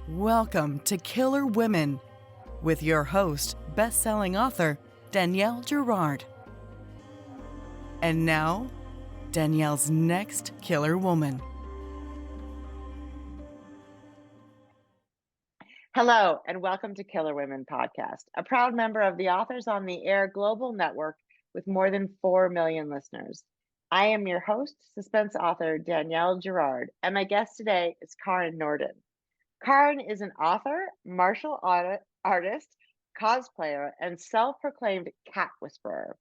Welcome to Killer Women with your host, best-selling author Danielle Girard. And now, Danielle's next killer woman. Hello, and welcome to Killer Women Podcast, a proud member of the Authors on the Air global network with more than 4 million listeners. I am your host, suspense author Danielle Girard, and my guest today is Karin Nordin. Karin is an author, martial artist, cosplayer, and self-proclaimed cat whisperer.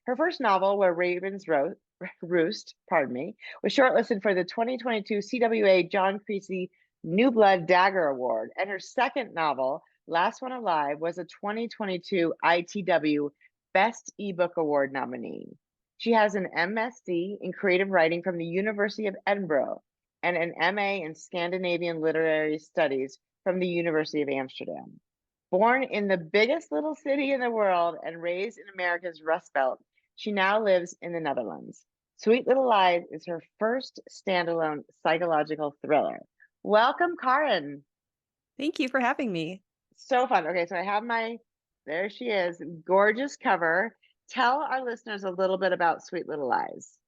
Her first novel, Where Ravens Roost, was shortlisted for the 2022 CWA John Creasey New Blood Dagger Award, and her second novel, Last One Alive, was a 2022 ITW Best eBook Award nominee. She has an MSc in creative writing from the University of Edinburgh and an MA in Scandinavian Literary Studies from the University of Amsterdam. Born in the biggest little city in the world and raised in America's Rust Belt, she now lives in the Netherlands. Sweet Little Lies is her first standalone psychological thriller. Welcome, Karin. Thank you for having me. So fun. Okay, so I have there she is, gorgeous cover. Tell our listeners a little bit about Sweet Little Lies.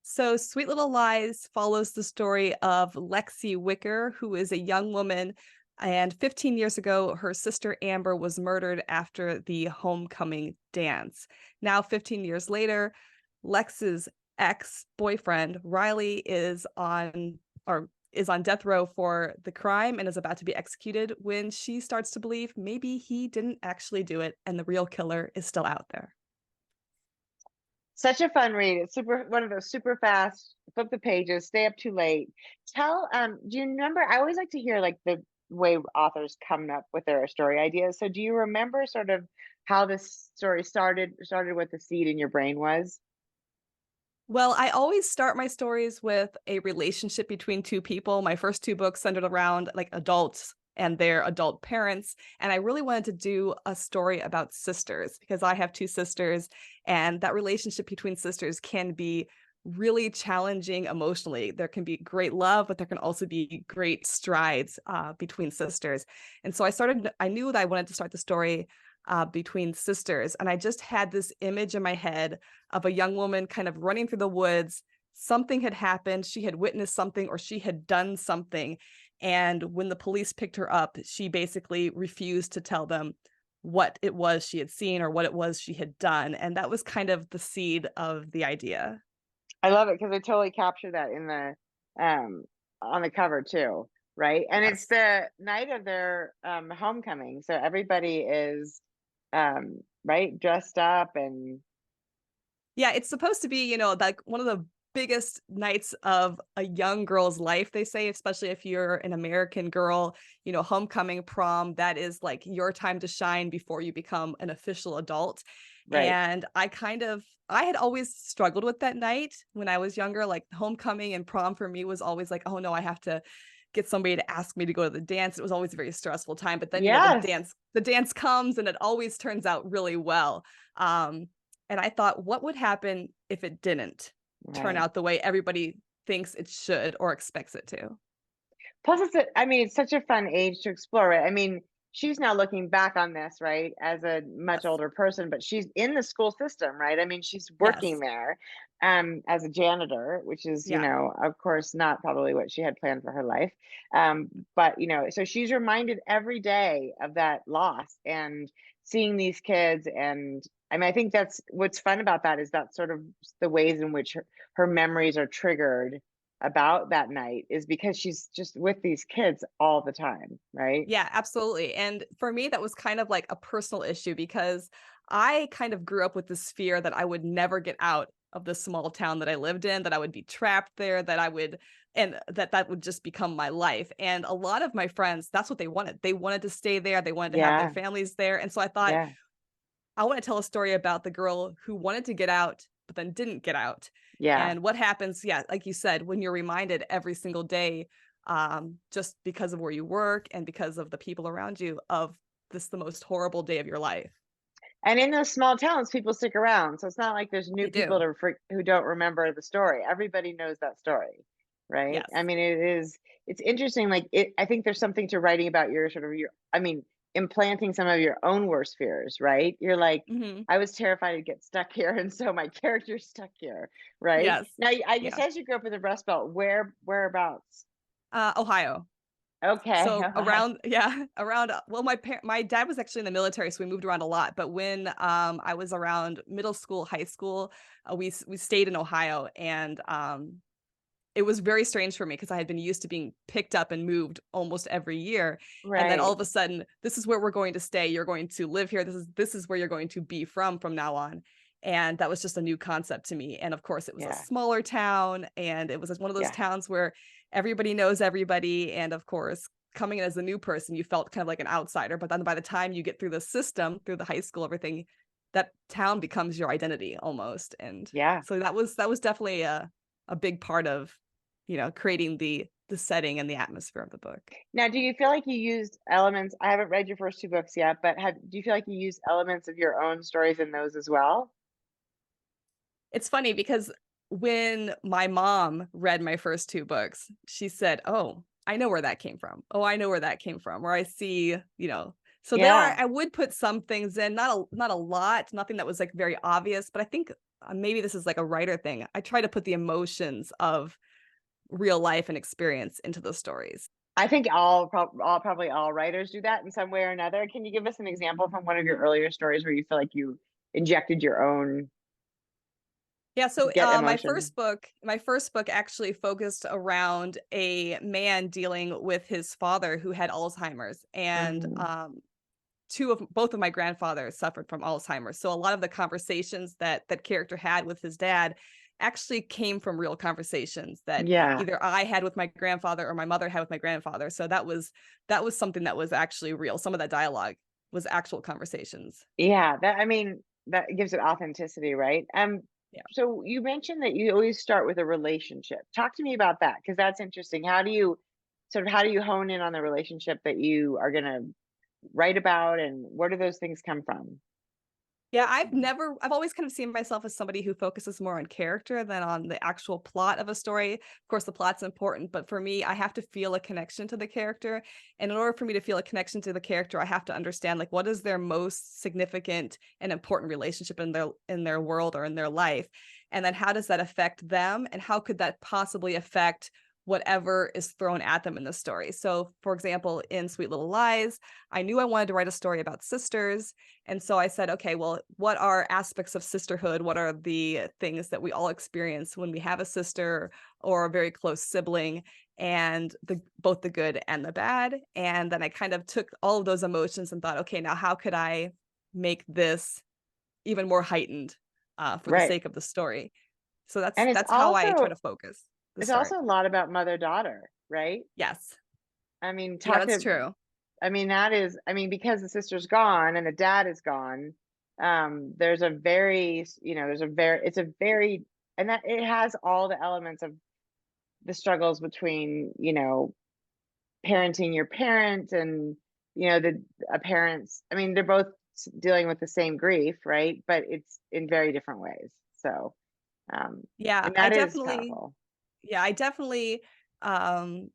So Sweet Little Lies follows the story of Lexi Wicker, who is a young woman, and 15 years ago, her sister Amber was murdered after the homecoming dance. Now, 15 years later, Lex's ex-boyfriend, Riley, is on death row for the crime and is about to be executed when she starts to believe maybe he didn't actually do it and the real killer is still out there. Such a fun read. It's one of those super fast, flip the pages, stay up too late. Do you remember, I always like to hear like the way authors come up with their story ideas. So do you remember sort of how this story started what the seed in your brain was? Well, I always start my stories with a relationship between two people. My first two books centered around like adults and their adult parents. And I really wanted to do a story about sisters because I have two sisters, and that relationship between sisters can be really challenging emotionally. There can be great love, but there can also be great strides between sisters. And so I knew that I wanted to start the story between sisters. And I just had this image in my head of a young woman kind of running through the woods. Something had happened. She had witnessed something or she had done something. And when the police picked her up, she basically refused to tell them what it was she had seen or what it was she had done. And that was kind of the seed of the idea. I love it because they totally capture that in the on the cover too, right? And Yes. It's the night of their homecoming, so everybody is right, dressed up. And Yeah, it's supposed to be, like one of the biggest nights of a young girl's life, they say, especially if you're an American girl, homecoming, prom, that is like your time to shine before you become an official adult. right. And I had always struggled with that night when I was younger. Like homecoming and prom for me was always like, oh no, I have to get somebody to ask me to go to the dance. It was always a very stressful time. But then, Yes. the dance comes and it always turns out really well. And I thought, what would happen if it didn't turn out the way everybody thinks it should or expects it to? Plus, it's such a fun age to explore it. I mean, she's now looking back on this, right, as a much Yes. older person, but she's in the school system, right? I mean, she's working Yes. there as a janitor, which is, Yeah. of course, not probably what she had planned for her life. But, so she's reminded every day of that loss and seeing these kids. And I mean, I think that's what's fun about that is that sort of the ways in which her memories are triggered about that night is because she's just with these kids all the time, right? Yeah, absolutely. And for me, that was kind of like a personal issue because I kind of grew up with this fear that I would never get out of the small town that I lived in, that I would be trapped there, and that would just become my life. And a lot of my friends, that's what they wanted. They wanted to stay there. They wanted to have their families there. And so I thought, Yeah. I want to tell a story about the girl who wanted to get out, but then didn't get out. Yeah. And what happens, like you said, when you're reminded every single day, just because of where you work and because of the people around you, of the most horrible day of your life. And in those small towns, people stick around. So it's not like there's new They people do. who don't remember the story. Everybody knows that story. right? Yes. I mean, it's interesting. Like I think there's something to writing about your sort of I mean, implanting some of your own worst fears, right? You're like, Hmm. I was terrified to get stuck here, and so my character's stuck here, right? Yes. Now, you Yeah. said you grew up in the Rust Belt. Whereabouts? Ohio. Okay. So around, yeah, around, well, my dad was actually in the military, so we moved around a lot. But when I was around middle school, high school, we stayed in Ohio, and it was very strange for me because I had been used to being picked up and moved almost every year. And then all Right. of a sudden, this is where we're going to stay. You're going to live here. This is where you're going to be from now on. And that was just a new concept to me. And of course, it was a Yeah. smaller town, and it was one of those Yeah. towns where everybody knows everybody. And of course, coming in as a new person, you felt kind of like an outsider. But then by the time you get through the system, through the high school, everything, that town becomes your identity almost. And Yeah. so that was definitely a big part of, creating the setting and the atmosphere of the book. Now, do you feel like you used elements? I haven't read your first two books yet, but do you feel like you used elements of your own stories in those as well? It's funny because when my mom read my first two books, she said, "Oh, I know where that came from. Oh, I know where that came from." Where I see, so there Yeah. I would put some things in, not a lot, nothing that was like very obvious, but I think maybe this is like a writer thing. I try to put the emotions of real life and experience into those stories. I think probably all writers do that in some way or another. Can you give us an example from one of your earlier stories where you feel like you injected your own Yeah, to so get my emotion? first book actually focused around a man dealing with his father who had Alzheimer's, and Mhm. both of my grandfathers suffered from Alzheimer's. So a lot of the conversations that character had with his dad actually came from real conversations that Yeah. either I had with my grandfather or my mother had with my grandfather. So that was something that was actually real. Some of that dialogue was actual conversations. Yeah, I mean, that gives it authenticity, right? Yeah. So you mentioned that you always start with a relationship. Talk to me about that because that's interesting. How do you hone in on the relationship that you are going to write about, and where do those things come from? Yeah, I've always kind of seen myself as somebody who focuses more on character than on the actual plot of a story. Of course, the plot's important, but for me, I have to feel a connection to the character. And in order for me to feel a connection to the character, I have to understand like what is their most significant and important relationship in their world or in their life. And then how does that affect them? And how could that possibly affect whatever is thrown at them in the story? So, for example, in Sweet Little Lies, I knew I wanted to write a story about sisters. And so I said, okay, well, what are aspects of sisterhood? What are the things that we all experience when we have a sister or a very close sibling, and both the good and the bad? And then I kind of took all of those emotions and thought, okay, now how could I make this even more heightened for the Right. sake of the story? So that's And that's how I try to focus the it's story. also a lot about mother-daughter, right? Yes. I mean, Yeah, that's true. because the sister's gone and the dad is gone, there's a very, it's a very, and that it has all the elements of the struggles between, parenting your parent and, a parent's, I mean, they're both dealing with the same grief, right? But it's in very different ways. So, Yeah, and that is powerful. I definitely um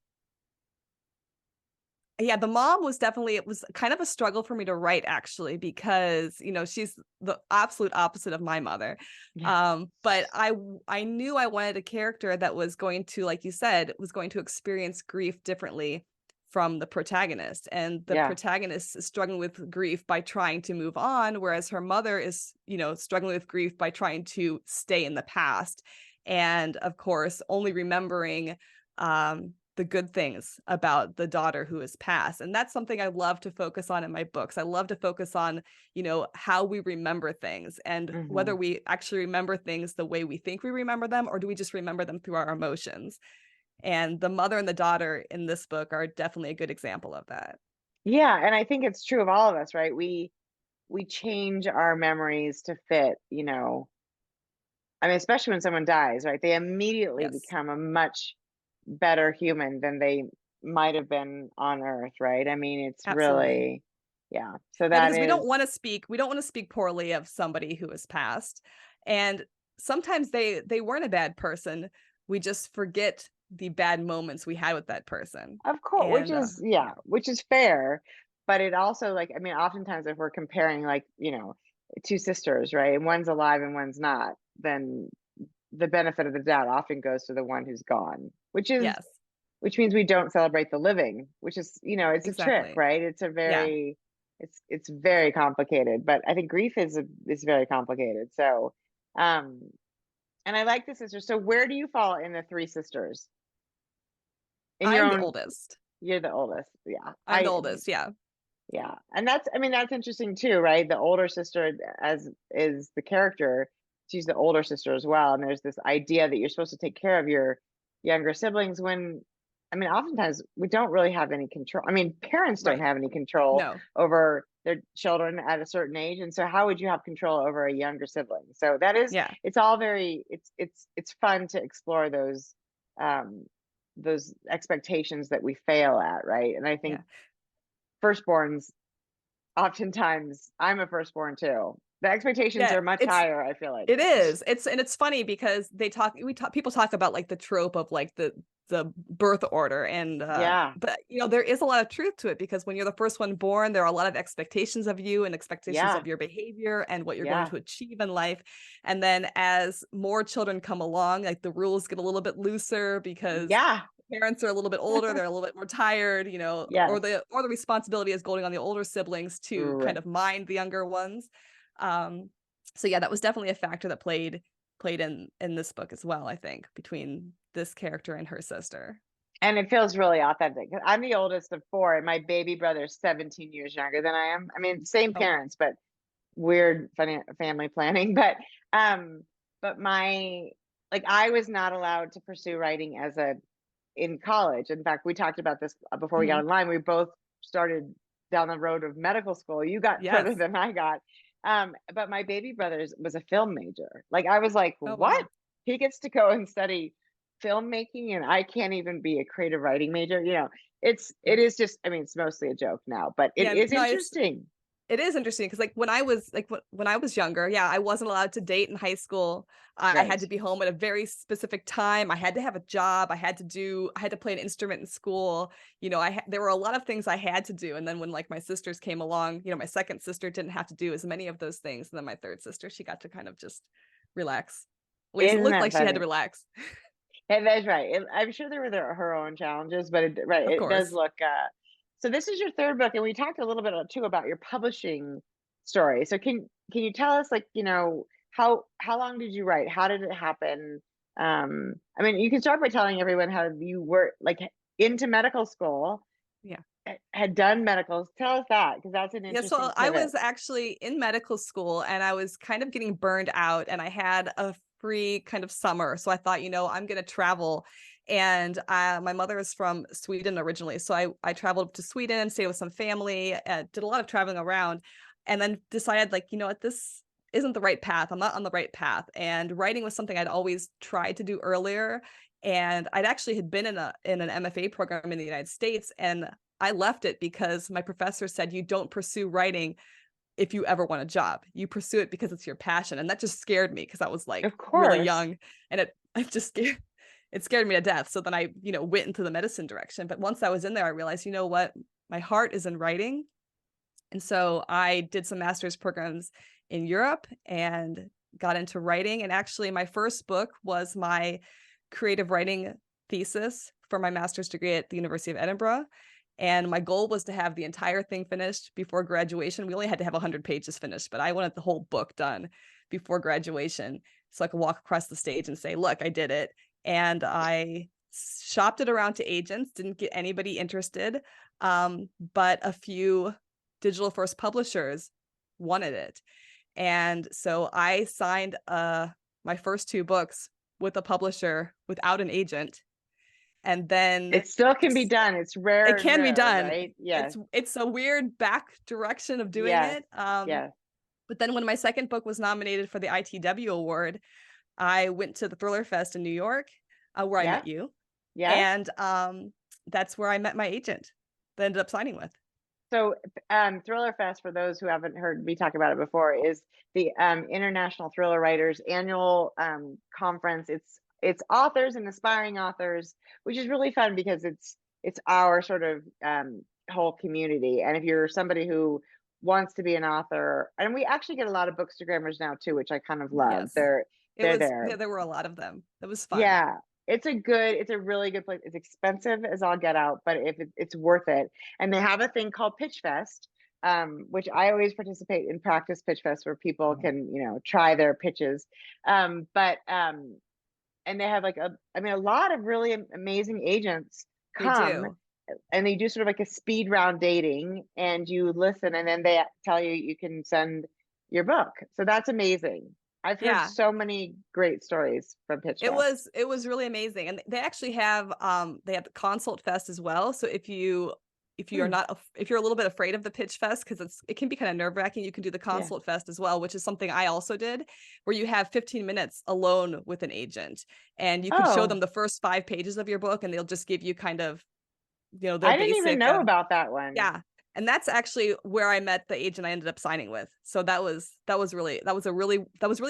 yeah, the mom was definitely it was kind of a struggle for me to write actually because, she's the absolute opposite of my mother. Yeah. But I knew I wanted a character that was going to, like you said, was going to experience grief differently from the protagonist. And the Yeah. protagonist is struggling with grief by trying to move on, whereas her mother is, struggling with grief by trying to stay in the past. And of course, only remembering the good things about the daughter who has passed. And that's something I love to focus on in my books. I love to focus on, how we remember things and whether Hmm. we actually remember things the way we think we remember them, or do we just remember them through our emotions? And the mother and the daughter in this book are definitely a good example of that. Yeah, and I think it's true of all of us, right? We change our memories to fit, I mean, especially when someone dies, right? They immediately Yes, become a much better human than they might have been on Earth, right? I mean, it's absolutely. really, yeah. So Yeah, that because is, we don't want to speak poorly of somebody who has passed. And sometimes they weren't a bad person. We just forget the bad moments we had with that person. Of course, And which is fair, but it also, like, I mean, oftentimes if we're comparing, like, two sisters, right, and one's alive and one's not, then the benefit of the doubt often goes to the one who's gone, yes, which means we don't celebrate the living, which is, it's a trick, exactly. right? It's a Yeah. very, it's very complicated, but I think grief is very complicated. So, and I like the sisters. So where do you fall in the three sisters? In your I'm the own, oldest. you're the oldest. Yeah. I'm the oldest. Yeah. Yeah. And that's, I mean, that's interesting too, right? The older sister, as is the character, she's the older sister as well. And there's this idea that you're supposed to take care of your younger siblings when, I mean, oftentimes we don't really have any control. I mean, parents don't Right. have any control No. over their children at a certain age. And so how would you have control over a younger sibling? So that is, Yeah. it's all very, it's fun to explore those expectations that we fail at, right? And I think firstborns, oftentimes, I'm a firstborn too. The expectations Yeah. are much higher, I feel like. It is. It's funny because people talk about like the trope of like the birth order, and Yeah. but there is a lot of truth to it, because when you're the first one born, there are a lot of expectations of you and expectations Yeah. of your behavior and what you're going Yeah. to achieve in life. And then as more children come along, like the rules get a little bit looser because Yeah. parents are a little bit older, they're a little bit more tired, or Yes. the responsibility is going on the older siblings to Right. kind of mind the younger ones. So yeah, that was definitely a factor that played in this book as well, I think, between this character and her sister. And it feels really authentic. I'm the oldest of four, and my baby brother's 17 years younger than I am. I mean, same Oh, parents, but weird family planning. But my, like, I was not allowed to pursue writing in college. In fact, we talked about this before we got online. We both started down the road of medical school. You got yes. further than I got. But my baby brother was a film major. Like, I was like, Oh, what? wow. He gets to go and study filmmaking, and I can't even be a creative writing major. It is just, I mean, it's mostly a joke now, but it is interesting. It is interesting because, like, when I was younger, I wasn't allowed to date in high school. I Right. had to be home at a very specific time. I had to have a job. I had to play an instrument in school. There were a lot of things I had to do. And then when, like, my sisters came along, my second sister didn't have to do as many of those things. And then my third sister, she got to kind of just relax. At least it Isn't looked that like she had to funny? relax. And that's right. I'm sure there were her own challenges, but Of it does course. look. So this is your third book, and we talked a little bit too about your publishing story. So can you tell us, like, how long did you write? How did it happen? I mean, you can start by telling everyone how you were, like, into medical school. Yeah. Had done medicals. Tell us that, because that's an interesting So I pivot. was actually in medical school, and I was kind of getting burned out, and I had a free kind of summer. So I thought, I'm going to travel. And my mother is from Sweden originally. So I traveled to Sweden, stayed with some family, did a lot of traveling around, and then decided, like, what, this isn't the right path. I'm not on the right path. And writing was something I'd always tried to do earlier. And I'd actually had been in an MFA program in the United States, and I left it because my professor said, you don't pursue writing if you ever want a job. You pursue it because it's your passion. And that just scared me, because I was, like, Of really course. young, and it scared me to death. So then I, went into the medicine direction. But once I was in there, I realized, what, my heart is in writing. And so I did some master's programs in Europe and got into writing. And actually, my first book was my creative writing thesis for my master's degree at the University of Edinburgh. And my goal was to have the entire thing finished before graduation. We only had to have 100 pages finished, but I wanted the whole book done before graduation, so I could walk across the stage and say, look, I did it. And I shopped it around to agents, didn't get anybody interested, but a few digital first publishers wanted it. And so I signed my first two books with a publisher without an agent. And then it still can be done. It's rare. It can be done, right? Yes. It's a weird back direction of doing Yes. it. Yes. But then when my second book was nominated for the ITW award, I went to the Thriller Fest in New York, where I met you. Yes. And that's where I met my agent that I ended up signing with. So Thriller Fest, for those who haven't heard me talk about it before, is the International Thriller Writers annual conference. it's authors and aspiring authors, which is really fun because it's our sort of whole community. And if you're somebody who wants to be an author, and we actually get a lot of bookstagrammers now too, which I kind of love. Yes. They're there. Yeah, there were a lot of them. It was fun. Yeah, it's a really good place. It's expensive as all get out, but if it's worth it. And they have a thing called Pitch Fest, which I always participate in practice Pitch Fest where people can, try their pitches. And they have like a lot of really amazing agents come, and they do sort of like a speed round dating, and you listen, and then they tell you can send your book. So that's amazing. I've heard so many great stories from Pitch Fest. It was really amazing, and they actually have they have the Consult Fest as well. So if you're a little bit afraid of the Pitch Fest, because it can be kind of nerve-wracking, you can do the Consult Fest as well, which is something I also did, where you have 15 minutes alone with an agent, and you can show them the first 5 pages of your book, and they'll just give you kind of, their I didn't even know about that one. Yeah. And that's actually where I met the agent I ended up signing with. So that was really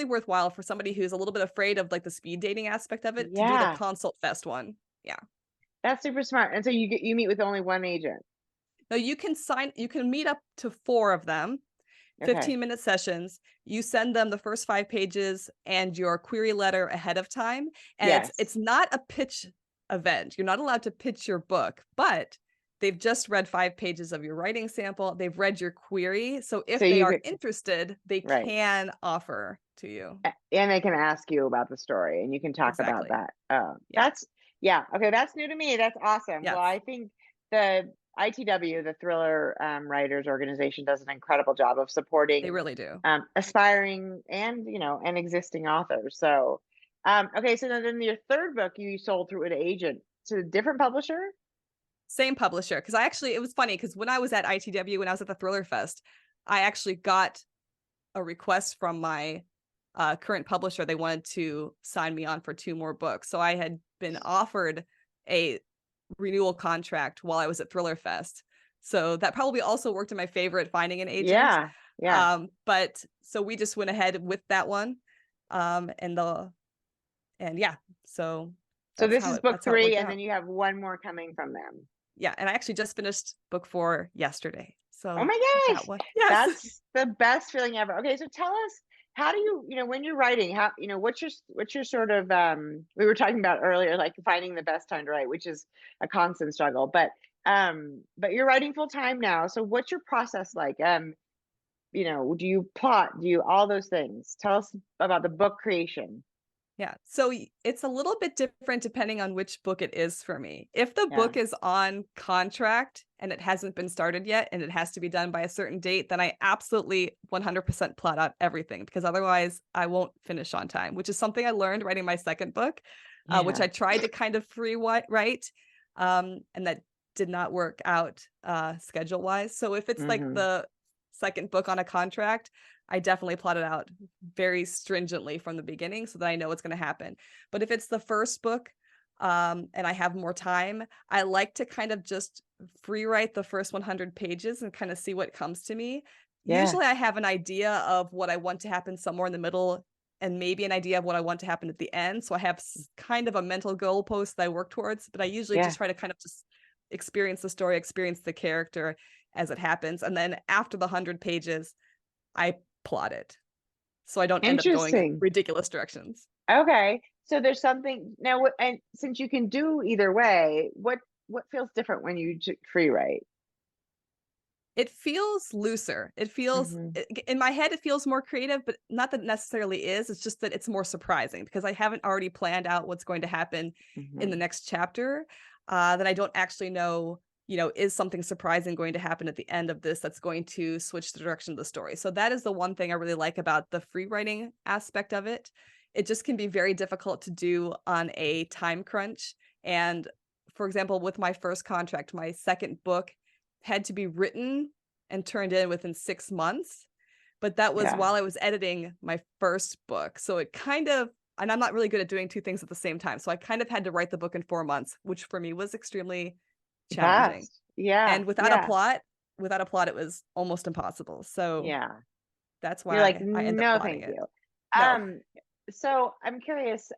worthwhile for somebody who's a little bit afraid of like the speed dating aspect of it, to do the Consult Fest one. Yeah. That's super smart. And so you meet with only one agent. No, you can meet up to 4 of them, 15-minute sessions. You send them the first 5 pages and your query letter ahead of time. And it's not a pitch event. You're not allowed to pitch your book, but they've just read 5 pages of your writing sample. They've read your query. So if they are interested, they can offer to you. And they can ask you about the story, and you can talk about that. That's new to me. That's awesome. Yes. Well, I think the ITW, the Thriller Writers Organization, does an incredible job of supporting. They really do. Aspiring and, and existing authors. So, so then your third book you sold through an agent to a different publisher? Same publisher, because it was funny because when I was at ITW, when I was at the Thriller Fest, I actually got a request from my current publisher. They wanted to sign me on for 2 more books. So I had been offered a renewal contract while I was at Thriller Fest. So that probably also worked in my favor at finding an agent. Yeah. But so we just went ahead with that one. So this is book 3, and then you have 1 more coming from them. Yeah, and I actually just finished book 4 yesterday. So oh my gosh, that's the best feeling ever. Okay, so tell us, how do you, when you're writing, how, what's your sort of, we were talking about earlier, like finding the best time to write, which is a constant struggle, but you're writing full time now. So what's your process like? Do you plot? Do you all those things? Tell us about the book creation. Yeah. So it's a little bit different depending on which book it is for me. If the book is on contract and it hasn't been started yet and it has to be done by a certain date, then I absolutely 100% plot out everything, because otherwise I won't finish on time, which is something I learned writing my second book, which I tried to kind of free write, and that did not work out schedule wise. So if it's like the second book on a contract, I definitely plot it out very stringently from the beginning so that I know what's going to happen. But if it's the first book and I have more time, I like to kind of just free write the first 100 pages and kind of see what comes to me. Usually I have an idea of what I want to happen somewhere in the middle, and maybe an idea of what I want to happen at the end. So I have kind of a mental goalpost that I work towards, but I usually just try to kind of just experience the story, experience the character as it happens. And then after the 100 pages, I plot it, so I don't end up going in ridiculous directions. Okay, so there's something now, and since you can do either way, what feels different when you free write? It feels looser. It feels in my head, it feels more creative, but not that it necessarily is. It's just that it's more surprising because I haven't already planned out what's going to happen in the next chapter. That I don't actually know, is something surprising going to happen at the end of this that's going to switch the direction of the story. So that is the one thing I really like about the free writing aspect of it. It just can be very difficult to do on a time crunch. And for example, with my first contract, my second book had to be written and turned in within 6 months. But that was while I was editing my first book. So it kind of, and I'm not really good at doing 2 things at the same time. So I kind of had to write the book in 4 months, which for me was extremely challenging. And without a plot, it was almost impossible. So that's why you're like, I end no, up plotting thank it. you. So I'm curious,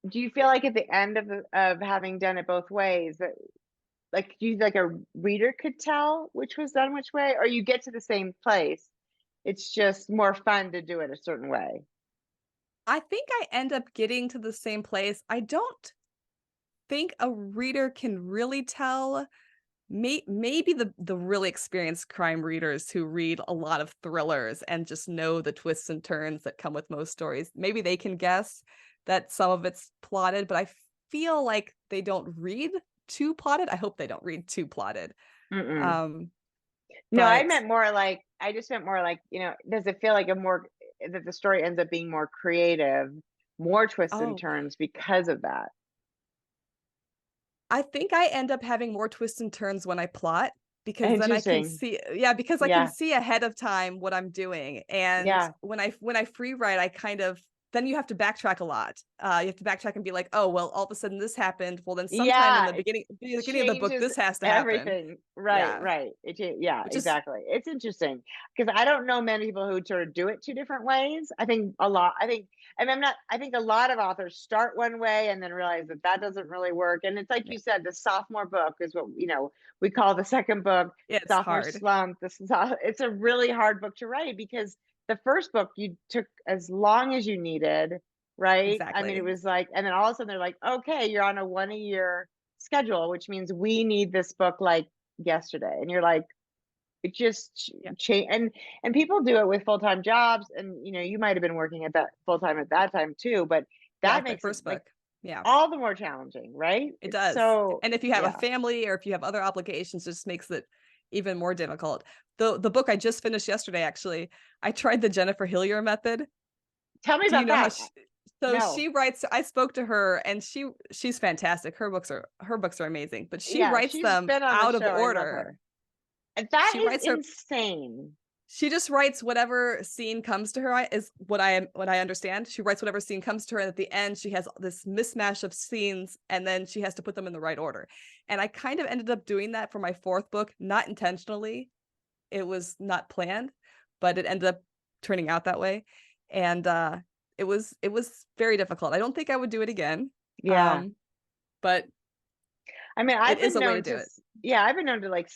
do you feel like at the end of having done it both ways that like you like a reader could tell which was done which way, or you get to the same place? It's just more fun to do it a certain way. I think I end up getting to the same place. I don't think a reader can really tell. Maybe the really experienced crime readers who read a lot of thrillers and just know the twists and turns that come with most stories. Maybe they can guess that some of it's plotted, but I feel like they don't read too plotted. I hope they don't read too plotted. Mm-mm. No, But I just meant more like, does it feel like that the story ends up being more creative, more twists and oh, turns because of that? I think I end up having more twists and turns when I plot because then I can Interesting. see, yeah, because I can Yeah. see ahead of time what I'm doing. And Yeah. when I free write, I kind of then you have to backtrack a lot. You have to backtrack and be like, oh, well, all of a sudden this happened. Well, then sometime in Yeah. the It beginning of the book, changes this has to happen. everything. Right. Yeah, Right. Yeah, which is exactly. It's interesting because I don't know many people who sort of do it two different ways. And I think a lot of authors start one way and then realize that that doesn't really work. And it's like yeah, you said, the sophomore book is what, we call the second book, it's sophomore hard. slump. It's a really hard book to write because the first book you took as long as you needed, right? I mean, it Exactly. was like, and then all of a sudden they're like, okay, you're on a 1 a year schedule, which means we need this book like yesterday. And you're like, it just Yeah, change. And people do it with full-time jobs. And, you might've been working at that full-time at that time too, but yeah, that with my makes it first like book. Yeah, all the more challenging, right? it It's does. so, And if you have a yeah. family or if you have other obligations, it just makes it even more difficult. The book I just finished yesterday, actually, I tried the Jennifer Hillier method. Tell me Do you about know how that. she No. writes? I spoke to her and she's fantastic. Her books are amazing, but she Yeah. writes She's them been on the out of show. I love order. her. And that She is writes her insane. she just writes whatever scene comes to her is what I understand. She writes whatever scene comes to her, and at the end she has this mismatch of scenes and then she has to put them in the right order. And I kind of ended up doing that for my fourth book, not intentionally. It was not planned, but it ended up turning out that way. And it was very difficult. I don't think I would do it again. Yeah. Um, but I mean, it is a way to do it. I've been known to like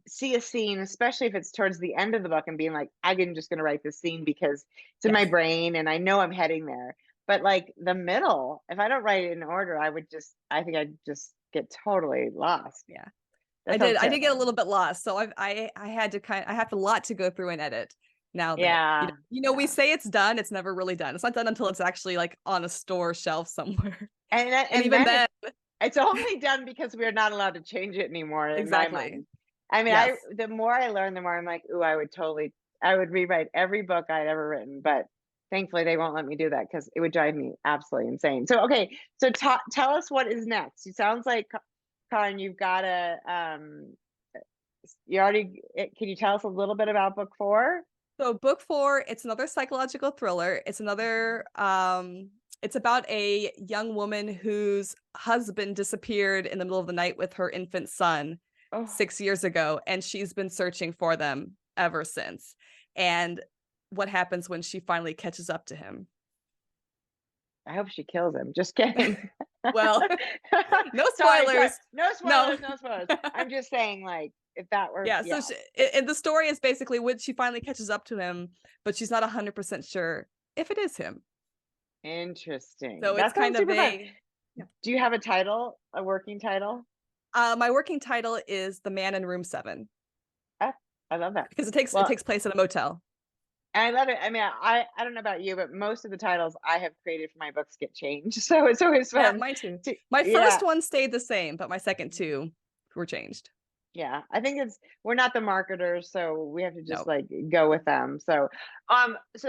see a scene, especially if it's towards the end of the book and being like, I'm just going to write this scene because it's in my Yes. brain and I know I'm heading there. But like the middle, if I don't write it in order, I think I'd just get totally lost. Yeah. That sounds I did get a terrifying. little bit lost. So I had to I have a lot to go through and edit now that, Yeah. we Yeah. say it's done, it's never really done. It's not done until it's actually like on a store shelf somewhere. And And even then then, it's only done because we're not allowed to change it anymore in my exactly. mind. I mean, Yes. the more I learn, the more I'm like, ooh, I would rewrite every book I'd ever written, but thankfully they won't let me do that because it would drive me absolutely insane. So, okay, so tell us what is next. It sounds like, Karin, you've got can you tell us a little bit about book 4? So book 4, it's another psychological thriller. It's about a young woman whose husband disappeared in the middle of the night with her infant son Oh, 6 years ago, and she's been searching for them ever since. And what happens when she finally catches up to him? I hope she kills him. Just kidding. Well, no Sorry, sorry. spoilers. No No. spoilers, no spoilers. I'm just saying, like, if that were, Yeah, so yeah. the story is basically when she finally catches up to him, but she's not 100% sure if it is him. Interesting. So it's That kind sounds of super fun. a yeah. Do you have a title, a working title? My working title is The Man in Room 7 Ah, I love that. because it Well, takes place in a motel. I love it. I mean, I don't know about you, but most of the titles I have created for my books get changed. So it's always Yeah, fun mine too. to, My yeah, first one stayed the same, but my second two were changed. yeah. I think we're not the marketers, so we have to just No. like go with them. So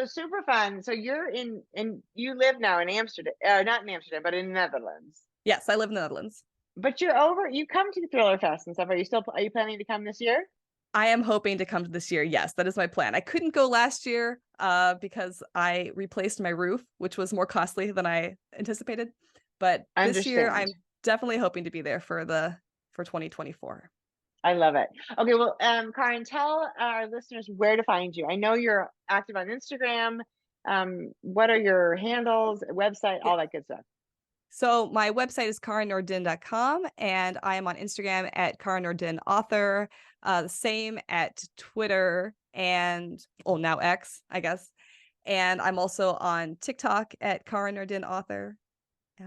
super fun. So you live now in Amsterdam, not in Amsterdam, but in Netherlands. Yes, I live in the Netherlands. But you come to Thriller Fest and stuff. Are you planning to come this year? I am hoping to come this year. Yes, that is my plan. I couldn't go last year because I replaced my roof, which was more costly than I anticipated. But this year I'm Understand. definitely hoping to be there for 2024. I love it. Okay, well, Karin, tell our listeners where to find you. I know you're active on Instagram. What are your handles, website, Yeah. all that good stuff? So my website is karinnordin.com, and I am on Instagram at Karin Nordin author, the same at Twitter and, now X, I guess. And I'm also on TikTok at Karin Nordin author. I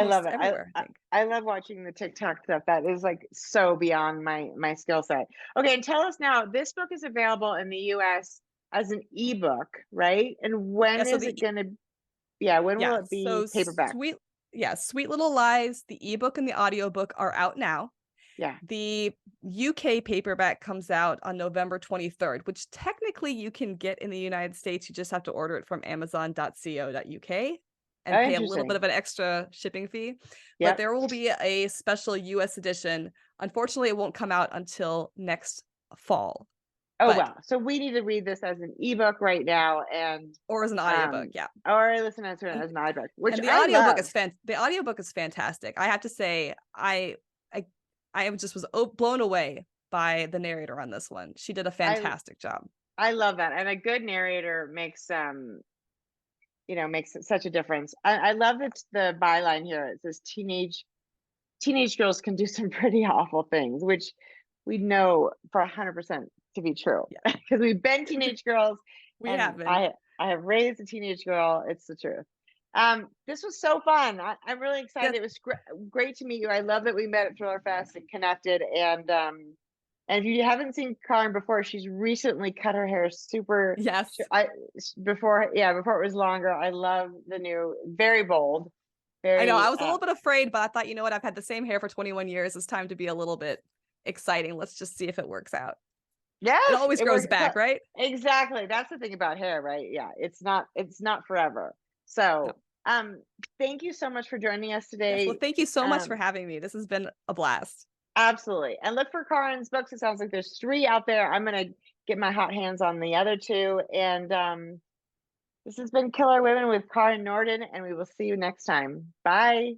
Almost love it. everywhere, I think. I love watching the TikTok stuff. That is like so beyond my skill set. Okay, and tell us now, this book is available in the US as an ebook, right? And when so is it gonna, when will it be so paperback? Sweet Little Lies, the ebook and the audiobook are out now. Yeah. The UK paperback comes out on November 23rd, which technically you can get in the United States. You just have to order it from amazon.co.uk and pay a little bit of an extra shipping fee. But there will be a special US edition. Unfortunately, it won't come out until next fall. Oh, wow. So we need to read this as an ebook right now, or as an audiobook, or listen to it as an audiobook, which and the I audiobook love. the audiobook is fantastic. I have to say, I just was blown away by the narrator on this one. She did a fantastic job. I love that. And a good narrator makes makes such a difference. I love that the byline here, it says teenage girls can do some pretty awful things, which we know for 100% to be true, because we've been teenage girls. We have been. I have raised a teenage girl. It's the truth. This was so fun. I'm really excited. It was great to meet you. I love that we met at Thriller Fest and connected. And if you haven't seen Karin before, she's recently cut her hair super. Before it was longer. I love the new, very bold. I know. I was a little bit afraid, but I thought, you know what? I've had the same hair for 21 years. It's time to be a little bit exciting. Let's just see if it works out. Yeah, it always grows back, right? Exactly. That's the thing about hair, right? Yeah, it's not forever. So, thank you so much for joining us today. Yes, well, thank you so much for having me. This has been a blast. Absolutely. And look for Karin's books. It sounds like there's 3 out there. I'm going to get my hot hands on the other 2. And this has been Killer Women with Karin Nordin, and we will see you next time. Bye.